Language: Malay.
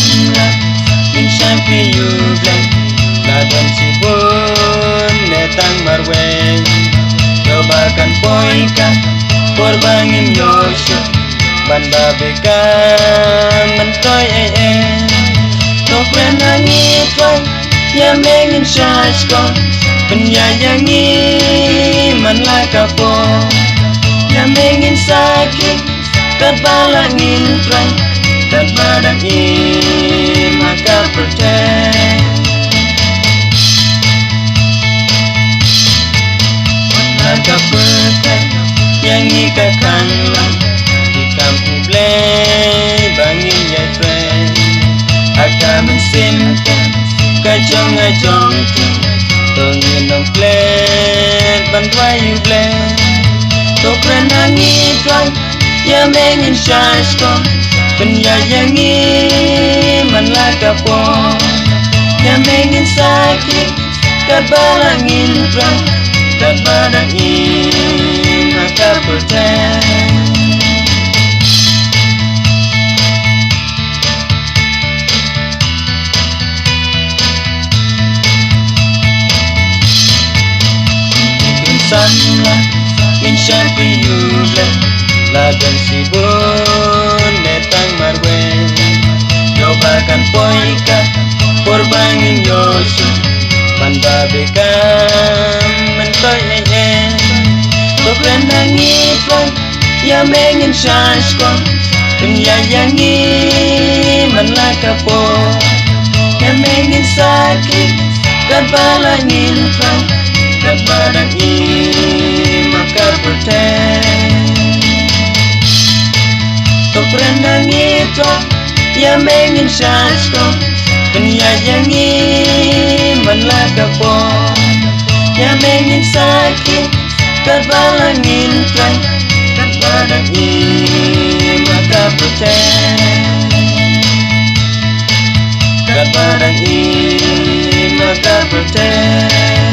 sanlah min syampi yubleng ladon sibun netang marweng cobakan poika korbangin yosho ban babeka mentoy tokren langit wang ya mengin syashko penyayangi manlah kapo ya mengin sakit terbalangin terang terbalangin maka percaya maka percaya yang ikatkanlah di kampung blay bangin ya friend akan mensimpan kajong-ajong tungin nong blay bantuai you blay tokren langit wang ya mengin syashko penyayangi manlah kapo ya mengin sakit terbalangin terang terbalangin maka percaya sanlah min syampi yubleng ladon sibun netang marweng cobakan poika korbangin yosho pan babekam mentoy tokren langit wang ya mengin syashko penyayangi manlah kapo ya mengin sakit terbalangin terang terbalangin maka percaya tokren langit wang ya mengin syashko penyayangi manlah kapo ya mengin sakit terbalangin terang terbalangin maka percaya terbalangin maka percaya